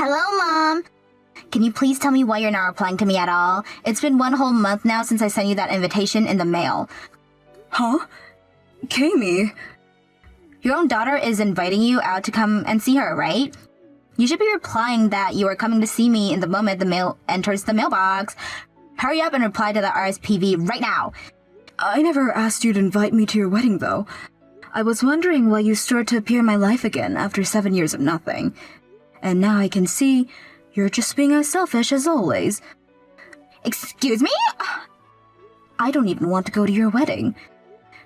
Hello, Mom. Can you please tell me why you're not replying to me at all? It's been 1 whole month now since I sent you that invitation in the mail. Huh? Kami. Your own daughter is inviting you out to come and see her, right? You should be replying that you are coming to see me in the moment the mail enters the mailbox. Hurry up and reply to the RSPV right now. I never asked you to invite me to your wedding, though. I was wondering why you started to appear in my life again after 7 years of nothing. And now I can see you're just being as selfish as always. Excuse me? I don't even want to go to your wedding.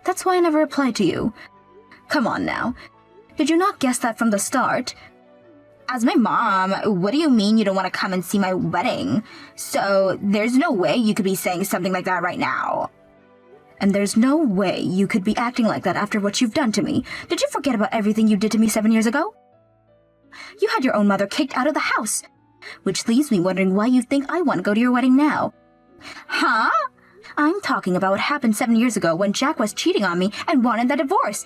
That's why I never replied to you. Come on now. Did you not guess that from the start? As my mom, what do you mean you don't want to come and see my wedding? So there's no way you could be saying something like that right now. And there's no way you could be acting like that after what you've done to me. Did you forget about everything you did to me 7 years ago? You had your own mother kicked out of the house. Which leaves me wondering why you think I want to go to your wedding now. Huh? I'm talking about what happened 7 years ago when Jack was cheating on me and wanted the divorce.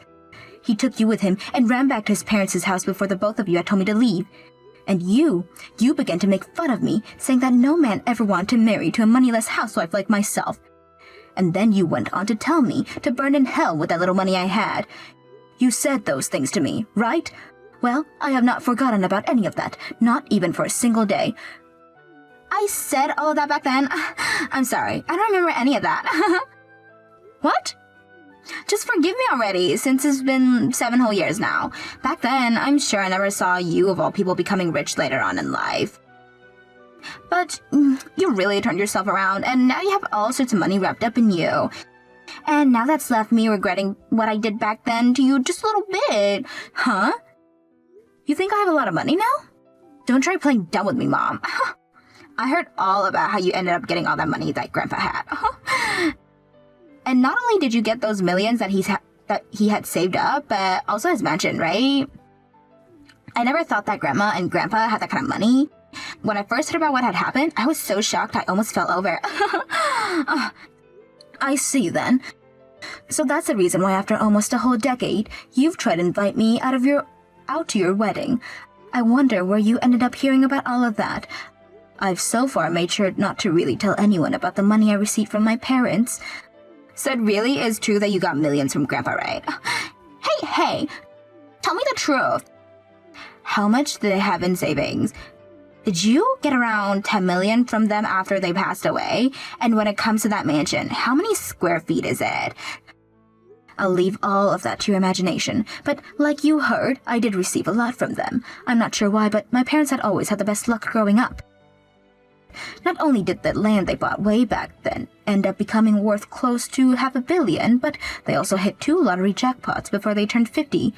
He took you with him and ran back to his parents' house before the both of you had told me to leave. And you began to make fun of me, saying that no man ever wanted to marry to a moneyless housewife like myself. And then you went on to tell me to burn in hell with that little money I had. You said those things to me, right? Well, I have not forgotten about any of that, not even for a single day. I said all of that back then. I'm sorry, I don't remember any of that. What? Just forgive me already, since it's been 7 whole years now. Back then, I'm sure I never saw you, of all people, becoming rich later on in life. But you really turned yourself around, and now you have all sorts of money wrapped up in you. And now that's left me regretting what I did back then to you just a little bit. Huh? You think I have a lot of money now? Don't try playing dumb with me, Mom. I heard all about how you ended up getting all that money that Grandpa had. And not only did you get those millions that he had saved up, but also his mansion, right? I never thought that Grandma and Grandpa had that kind of money. When I first heard about what had happened, I was so shocked I almost fell over. I see then. So that's the reason why after almost a whole decade, you've tried to invite me out to your wedding. I wonder where you ended up hearing about all of that. I've so far made sure not to really tell anyone about the money I received from my parents. So it really is true that you got millions from Grandpa, right? Hey, tell me the truth. How much do they have in savings? Did you get around 10 million from them after they passed away? And when it comes to that mansion, how many square feet is it? I'll leave all of that to your imagination. But like you heard, I did receive a lot from them. I'm not sure why, but my parents had always had the best luck growing up. Not only did the land they bought way back then end up becoming worth close to $500 million, but they also hit 2 lottery jackpots before they turned 50.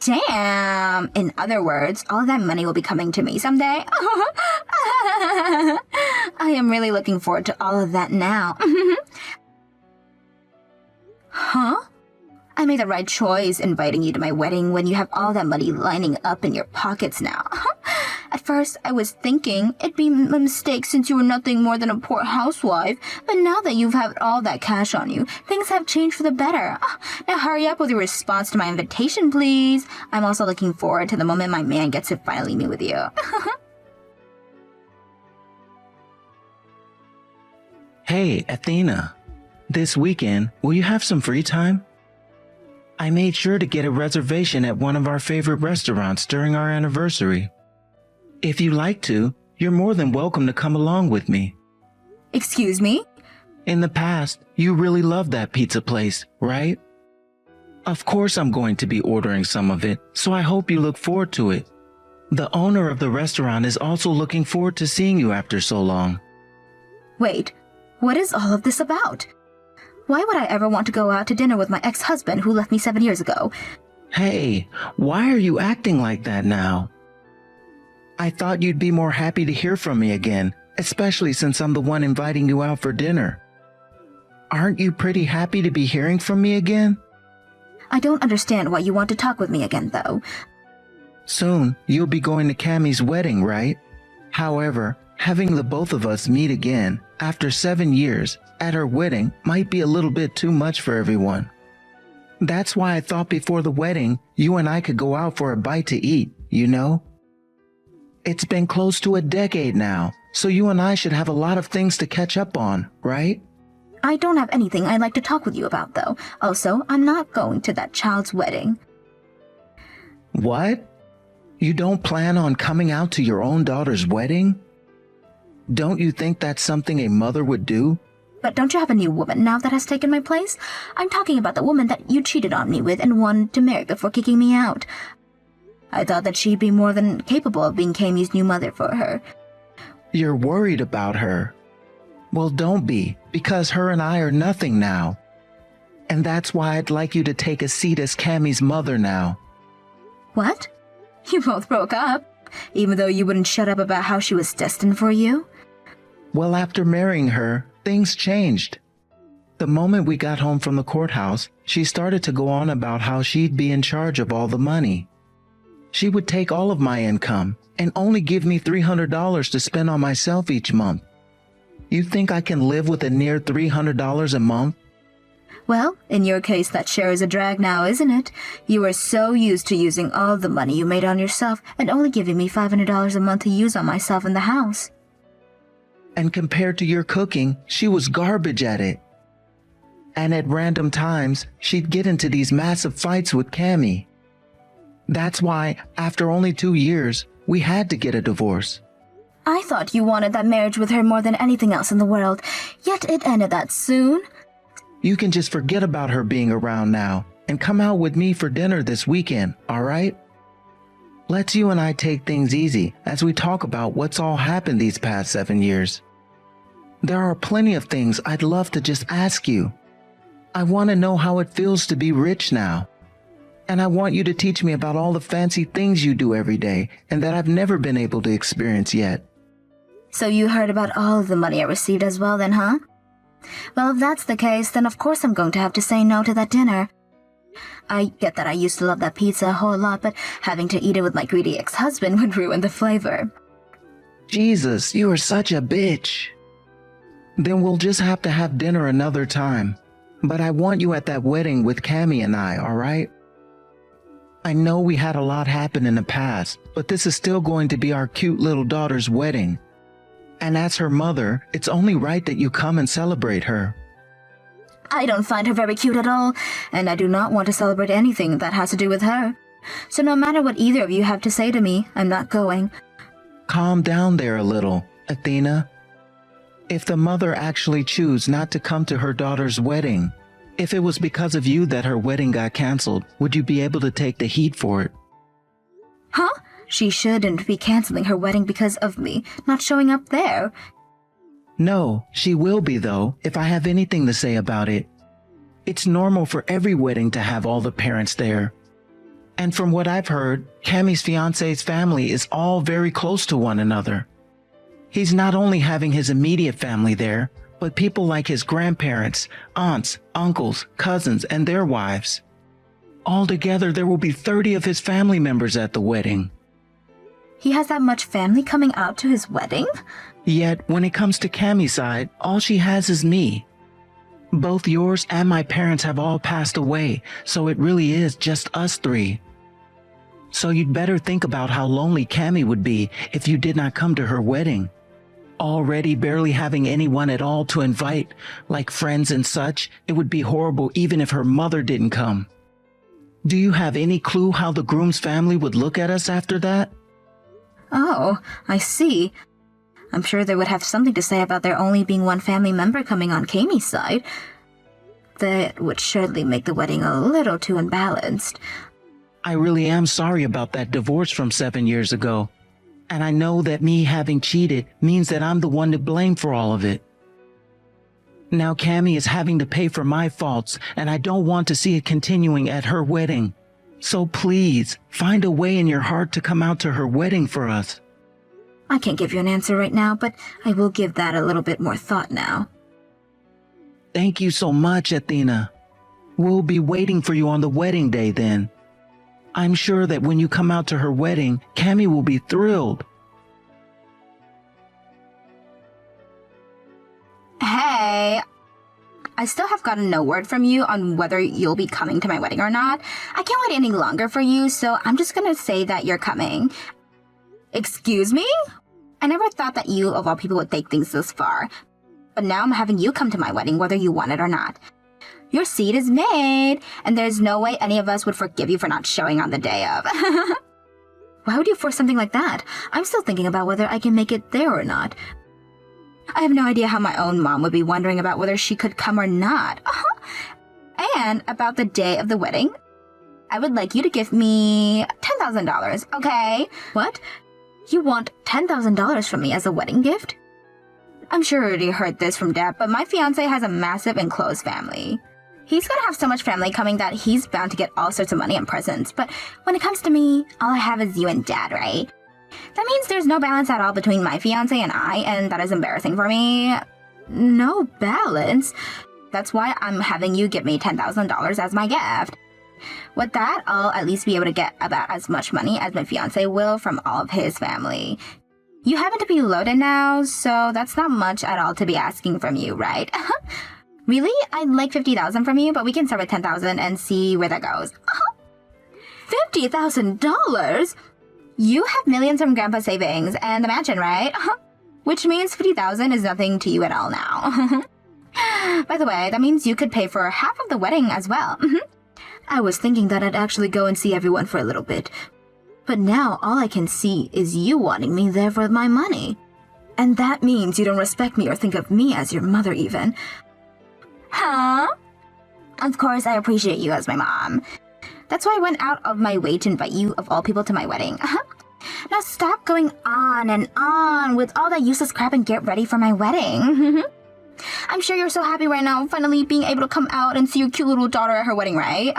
Damn! In other words, all of that money will be coming to me someday. I am really looking forward to all of that now. Huh? I made the right choice inviting you to my wedding when you have all that money lining up in your pockets now. At first, I was thinking it'd be a mistake since you were nothing more than a poor housewife, but now that you've had all that cash on you, things have changed for the better. Now hurry up with your response to my invitation, please. I'm also looking forward to the moment my man gets to finally meet with you. Hey, Athena. This weekend, will you have some free time? I made sure to get a reservation at one of our favorite restaurants during our anniversary. If you like to, you're more than welcome to come along with me. Excuse me? In the past, you really loved that pizza place, right? Of course I'm going to be ordering some of it, so I hope you look forward to it. The owner of the restaurant is also looking forward to seeing you after so long. Wait, what is all of this about? Why would I ever want to go out to dinner with my ex-husband who left me 7 years ago? Hey, why are you acting like that now? I thought you'd be more happy to hear from me again, especially since I'm the one inviting you out for dinner. Aren't you pretty happy to be hearing from me again? I don't understand why you want to talk with me again, though. Soon, you'll be going to Cammie's wedding, right? However, having the both of us meet again after 7 years at her wedding might be a little bit too much for everyone. That's why I thought before the wedding, you and I could go out for a bite to eat, you know? It's been close to a decade now, so you and I should have a lot of things to catch up on, right? I don't have anything I'd like to talk with you about, though. Also, I'm not going to that child's wedding. What? You don't plan on coming out to your own daughter's wedding? Don't you think that's something a mother would do? But don't you have a new woman now that has taken my place? I'm talking about the woman that you cheated on me with and wanted to marry before kicking me out. I thought that she'd be more than capable of being Kami's new mother for her. You're worried about her. Well, don't be, because her and I are nothing now. And that's why I'd like you to take a seat as Kami's mother now. What? You both broke up, even though you wouldn't shut up about how she was destined for you? Well, after marrying her, things changed. The moment we got home from the courthouse, she started to go on about how she'd be in charge of all the money. She would take all of my income and only give me $300 to spend on myself each month. You think I can live with a near $300 a month? Well, in your case, that share is a drag now, isn't it? You were so used to using all the money you made on yourself and only giving me $500 a month to use on myself in the house. And compared to your cooking, she was garbage at it. And at random times, she'd get into these massive fights with Kami. That's why, after only 2 years, we had to get a divorce. I thought you wanted that marriage with her more than anything else in the world, yet it ended that soon. You can just forget about her being around now and come out with me for dinner this weekend, all right? Let's you and I take things easy as we talk about what's all happened these past 7 years. There are plenty of things I'd love to just ask you. I want to know how it feels to be rich now. And I want you to teach me about all the fancy things you do every day and that I've never been able to experience yet. So you heard about all of the money I received as well then, huh? Well, if that's the case, then of course I'm going to have to say no to that dinner. I get that I used to love that pizza a whole lot, but having to eat it with my greedy ex-husband would ruin the flavor. Jesus, you are such a bitch. Then we'll just have to have dinner another time. But I want you at that wedding with Kami and I, all right? I know we had a lot happen in the past, but this is still going to be our cute little daughter's wedding. And as her mother, it's only right that you come and celebrate her. I don't find her very cute at all, and I do not want to celebrate anything that has to do with her. So no matter what either of you have to say to me, I'm not going. Calm down there a little, Athena. If the mother actually chose not to come to her daughter's wedding, if it was because of you that her wedding got canceled, would you be able to take the heat for it? Huh? She shouldn't be canceling her wedding because of me, not showing up there. No, she will be though, if I have anything to say about it. It's normal for every wedding to have all the parents there. And from what I've heard, Kami's fiance's family is all very close to one another. He's not only having his immediate family there, but people like his grandparents, aunts, uncles, cousins, and their wives. Altogether, there will be 30 of his family members at the wedding. He has that much family coming out to his wedding? Yet, when it comes to Kami's side, all she has is me. Both yours and my parents have all passed away, so it really is just us three. So you'd better think about how lonely Kami would be if you did not come to her wedding. Already barely having anyone at all to invite, like friends and such, it would be horrible even if her mother didn't come. Do you have any clue how the groom's family would look at us after that? Oh, I see. I'm sure they would have something to say about there only being one family member coming on Kami's side. That would surely make the wedding a little too unbalanced. I really am sorry about that divorce from 7 years ago. And I know that me having cheated means that I'm the one to blame for all of it. Now Kami is having to pay for my faults, and I don't want to see it continuing at her wedding. So please, find a way in your heart to come out to her wedding for us. I can't give you an answer right now, but I will give that a little bit more thought now. Thank you so much, Athena. We'll be waiting for you on the wedding day then. I'm sure that when you come out to her wedding, Kami will be thrilled. Hey, I still have gotten no word from you on whether you'll be coming to my wedding or not. I can't wait any longer for you, so I'm just gonna say that you're coming. Excuse me? I never thought that you, of all people, would take things this far. But now I'm having you come to my wedding whether you want it or not. Your seed is made, and there's no way any of us would forgive you for not showing on the day of. Why would you force something like that? I'm still thinking about whether I can make it there or not. I have no idea how my own mom would be wondering about whether she could come or not. And about the day of the wedding, I would like you to give me $10,000, okay? What? You want $10,000 from me as a wedding gift? I'm sure you already heard this from Dad, but my fiancé has a massive and close family. He's gonna have so much family coming that he's bound to get all sorts of money and presents. But when it comes to me, all I have is you and Dad, right? That means there's no balance at all between my fiancé and I, and that is embarrassing for me. No balance? That's why I'm having you give me $10,000 as my gift. With that, I'll at least be able to get about as much money as my fiancé will from all of his family. You happen to be loaded now, so that's not much at all to be asking from you, right? Really? I'd like $50,000 from you, but we can start with $10,000 and see where that goes. $50,000? You have millions from Grandpa's savings and the mansion, right? Which means $50,000 is nothing to you at all now. By the way, that means you could pay for half of the wedding as well. I was thinking that I'd actually go and see everyone for a little bit. But now all I can see is you wanting me there for my money. And that means you don't respect me or think of me as your mother even. Huh? Of course, I appreciate you as my mom. That's why I went out of my way to invite you, of all people, to my wedding. Now stop going on and on with all that useless crap and get ready for my wedding. I'm sure you're so happy right now, finally being able to come out and see your cute little daughter at her wedding, right?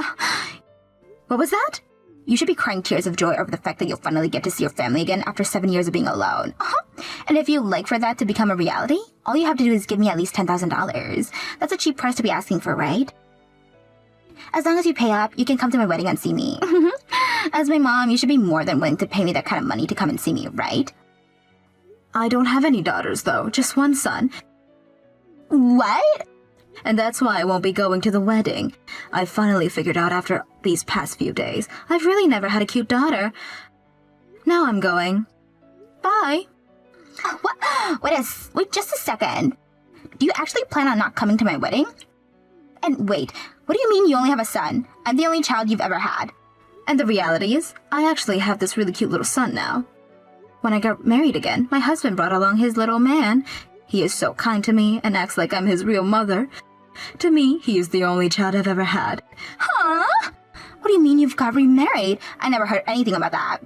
What was that? You should be crying tears of joy over the fact that you'll finally get to see your family again after 7 years of being alone. And if you'd like for that to become a reality, all you have to do is give me at least $10,000. That's a cheap price to be asking for, right? As long as you pay up, you can come to my wedding and see me. As my mom, you should be more than willing to pay me that kind of money to come and see me, right? I don't have any daughters, though. Just one son. What? And that's why I won't be going to the wedding. I finally figured out after these past few days. I've really never had a cute daughter. Now I'm going. Bye. What? Wait just a second. Do you actually plan on not coming to my wedding? And wait, what do you mean you only have a son? I'm the only child you've ever had. And the reality is, I actually have this really cute little son now. When I got married again, my husband brought along his little man. He is so kind to me and acts like I'm his real mother. To me, he is the only child I've ever had. Huh? What do you mean you've got remarried? I never heard anything about that.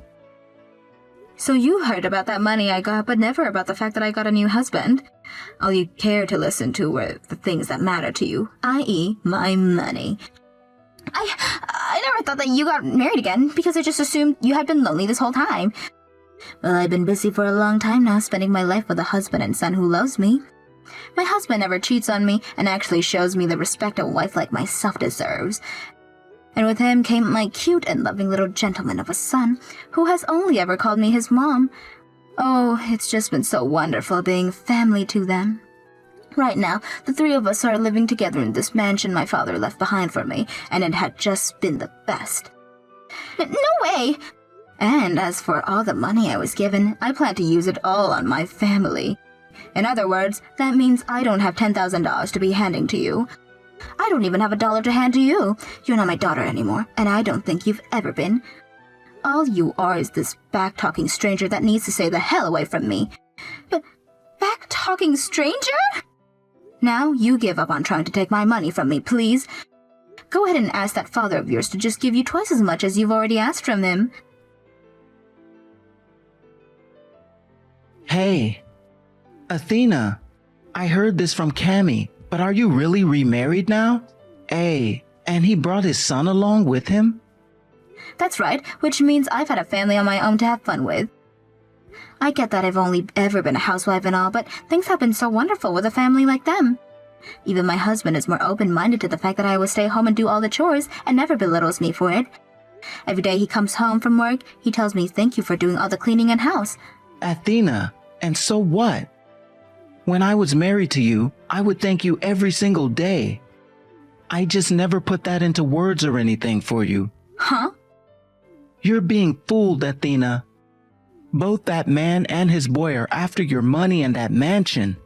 So you heard about that money I got, but never about the fact that I got a new husband. All you care to listen to were the things that matter to you, i.e. my money. I never thought that you got married again because I just assumed you had been lonely this whole time. Well, I've been busy for a long time now, spending my life with a husband and son who loves me. My husband never cheats on me and actually shows me the respect a wife like myself deserves. And with him came my cute and loving little gentleman of a son, who has only ever called me his mom. Oh, it's just been so wonderful being family to them. Right now, the three of us are living together in this mansion my father left behind for me, and it had just been the best. No way! And as for all the money I was given, I plan to use it all on my family. In other words, that means I don't have $10,000 to be handing to you. I don't even have $1 to hand to you. You're not my daughter anymore, and I don't think you've ever been. All you are is this back-talking stranger that needs to stay the hell away from me. But back-talking stranger? Now you give up on trying to take my money from me, please. Go ahead and ask that father of yours to just give you twice as much as you've already asked from him. Hey, Athena, I heard this from Cammy, but are you really remarried now? Hey, and he brought his son along with him? That's right, which means I've had a family on my own to have fun with. I get that I've only ever been a housewife and all, but things have been so wonderful with a family like them. Even my husband is more open-minded to the fact that I will stay home and do all the chores and never belittles me for it. Every day he comes home from work, he tells me thank you for doing all the cleaning and house. Athena, and so what? When I was married to you, I would thank you every single day. I just never put that into words or anything for you. Huh? You're being fooled, Athena. Both that man and his boy are after your money and that mansion.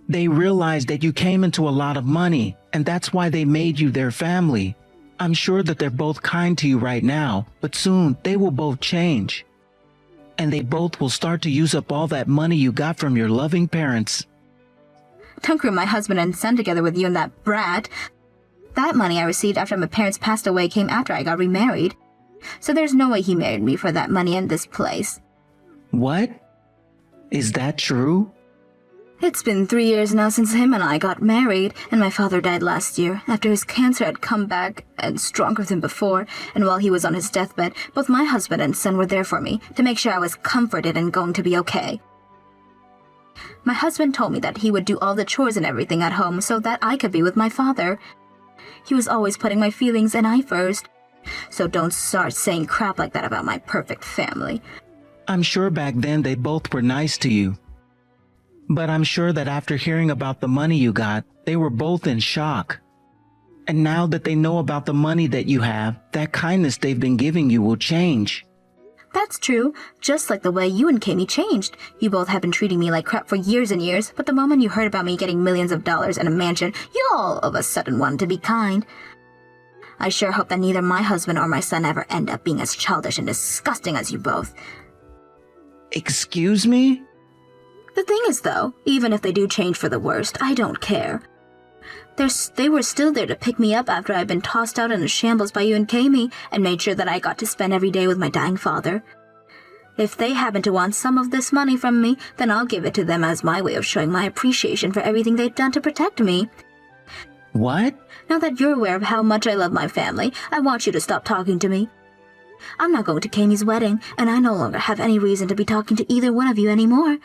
They realized that you came into a lot of money, and that's why they made you their family. I'm sure that they're both kind to you right now, but soon they will both change. And they both will start to use up all that money you got from your loving parents. Don't group my husband and son together with you and that brat. That money I received after my parents passed away came after I got remarried. So there's no way he married me for that money and this place. What? Is that true? It's been 3 years now since him and I got married, and my father died last year after his cancer had come back and stronger than before, and while he was on his deathbed, both my husband and son were there for me to make sure I was comforted and going to be okay. My husband told me that he would do all the chores and everything at home so that I could be with my father. He was always putting my feelings and I first. So don't start saying crap like that about my perfect family. I'm sure back then they both were nice to you. But I'm sure that after hearing about the money you got, they were both in shock. And now that they know about the money that you have, that kindness they've been giving you will change. That's true, just like the way you and Kami changed. You both have been treating me like crap for years and years, but the moment you heard about me getting millions of dollars and a mansion, you all of a sudden wanted to be kind. I sure hope that neither my husband or my son ever end up being as childish and disgusting as you both. Excuse me? The thing is, though, even if they do change for the worst, I don't care. They were still there to pick me up after I'd been tossed out in a shambles by you and Kami, and made sure that I got to spend every day with my dying father. If they happen to want some of this money from me, then I'll give it to them as my way of showing my appreciation for everything they've done to protect me. What? Now that you're aware of how much I love my family, I want you to stop talking to me. I'm not going to Kami's wedding, and I no longer have any reason to be talking to either one of you anymore.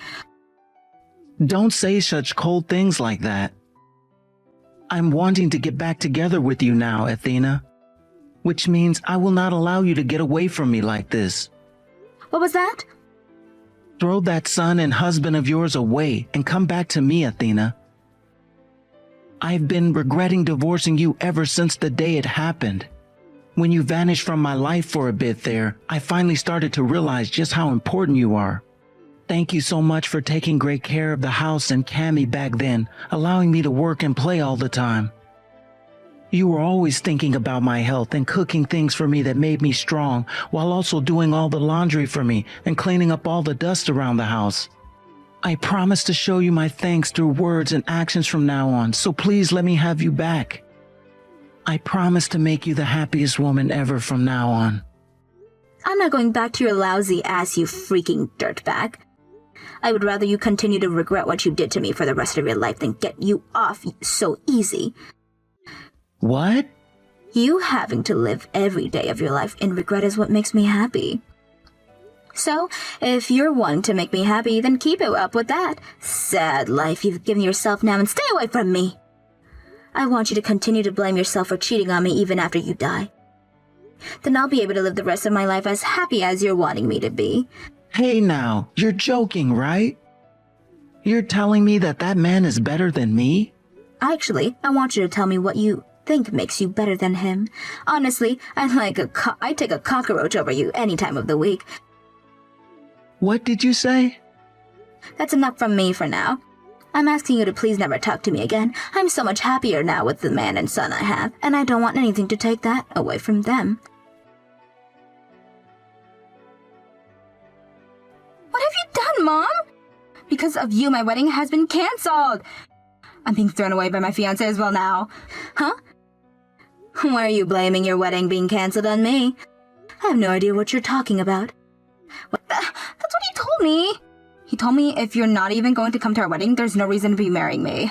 Don't say such cold things like that. I'm wanting to get back together with you now, Athena. Which means I will not allow you to get away from me like this. What was that? Throw that son and husband of yours away and come back to me, Athena. I've been regretting divorcing you ever since the day it happened. When you vanished from my life for a bit there, I finally started to realize just how important you are. Thank you so much for taking great care of the house and Kami back then, allowing me to work and play all the time. You were always thinking about my health and cooking things for me that made me strong, while also doing all the laundry for me and cleaning up all the dust around the house. I promise to show you my thanks through words and actions from now on, so please let me have you back. I promise to make you the happiest woman ever from now on. I'm not going back to your lousy ass, you freaking dirtbag. I would rather you continue to regret what you did to me for the rest of your life than get you off so easy. What? You having to live every day of your life in regret is what makes me happy. So, if you're wanting to make me happy, then keep it up with that. Sad life you've given yourself now and stay away from me. I want you to continue to blame yourself for cheating on me even after you die. Then I'll be able to live the rest of my life as happy as you're wanting me to be. Hey now, you're joking, right? You're telling me that that man is better than me? Actually, I want you to tell me what you think makes you better than him. Honestly, I'd take a cockroach over you any time of the week. What did you say? That's enough from me for now. I'm asking you to please never talk to me again. I'm so much happier now with the man and son I have, and I don't want anything to take that away from them. What have you done, Mom? Because of you, my wedding has been cancelled. I'm being thrown away by my fiancé as well now. Huh? Why are you blaming your wedding being cancelled on me? I have no idea what you're talking about. That's what he told me. He told me if you're not even going to come to our wedding, there's no reason to be marrying me.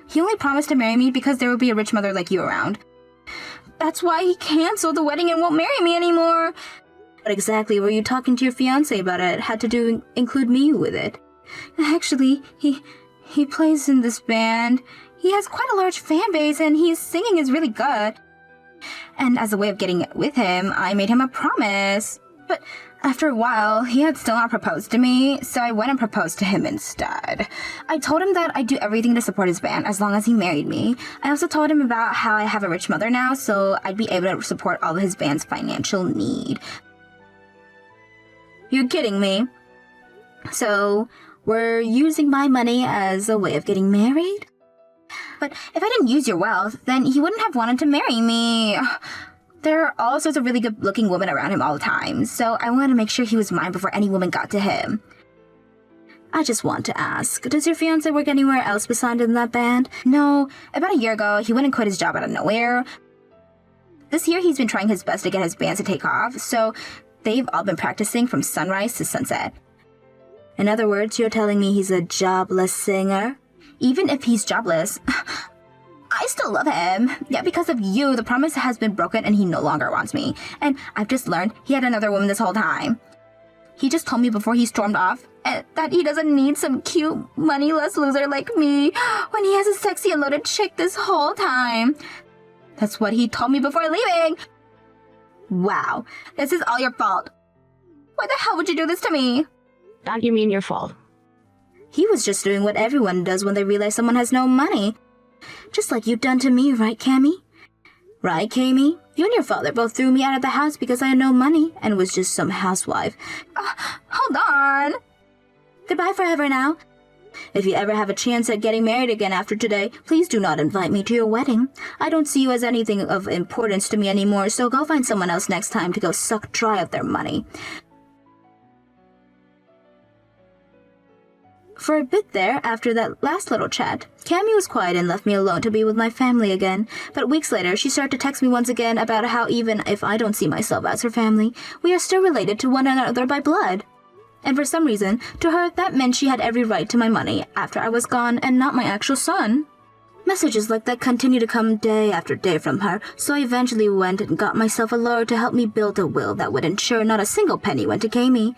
He only promised to marry me because there would be a rich mother like you around. That's why he canceled the wedding and won't marry me anymore. What exactly were you talking to your fiancé about? It had to include me with it. Actually, he plays in this band. He has quite a large fan base and his singing is really good. And as a way of getting with him, I made him a promise. But after a while, he had still not proposed to me, so I went and proposed to him instead. I told him that I'd do everything to support his band as long as he married me. I also told him about how I have a rich mother now, so I'd be able to support all of his band's financial need. You're kidding me. So, we're using my money as a way of getting married? But if I didn't use your wealth, then he wouldn't have wanted to marry me. There are all sorts of really good-looking women around him all the time, so I wanted to make sure he was mine before any woman got to him. I just want to ask, does your fiancé work anywhere else besides in that band? No, about a year ago, he went and quit his job out of nowhere. This year, he's been trying his best to get his bands to take off, so they've all been practicing from sunrise to sunset. In other words, you're telling me he's a jobless singer? Even if he's jobless, I still love him. Yeah, because of you, the promise has been broken and he no longer wants me. And I've just learned he had another woman this whole time. He just told me before he stormed off that he doesn't need some cute, moneyless loser like me when he has a sexy and loaded chick this whole time. That's what he told me before leaving. Wow, this is all your fault. Why the hell would you do this to me? That you mean your fault. He was just doing what everyone does when they realize someone has no money. Just like you've done to me, right, Cammy? Right, Cammy? You and your father both threw me out of the house because I had no money and was just some housewife. Hold on. Goodbye forever now. If you ever have a chance at getting married again after today, please do not invite me to your wedding. I don't see you as anything of importance to me anymore, so go find someone else next time to go suck dry of their money. For a bit there, after that last little chat, Cammy was quiet and left me alone to be with my family again. But weeks later, she started to text me once again about how even if I don't see myself as her family, we are still related to one another by blood. And for some reason, to her, that meant she had every right to my money after I was gone and not my actual son. Messages like that continued to come day after day from her, so I eventually went and got myself a lawyer to help me build a will that would ensure not a single penny went to Cammy.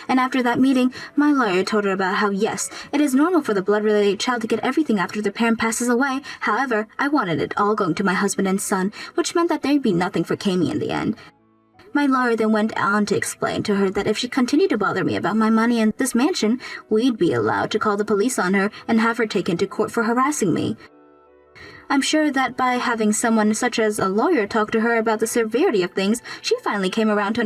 And after that meeting, my lawyer told her about how, yes, it is normal for the blood-related child to get everything after their parent passes away. However, I wanted it all going to my husband and son, which meant that there'd be nothing for Cammy in the end. My lawyer then went on to explain to her that if she continued to bother me about my money and this mansion, we'd be allowed to call the police on her and have her taken to court for harassing me. I'm sure that by having someone such as a lawyer talk to her about the severity of things, she finally came around to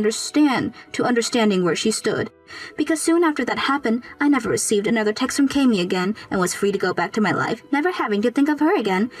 understanding where she stood. Because soon after that happened, I never received another text from Cammy again and was free to go back to my life, never having to think of her again.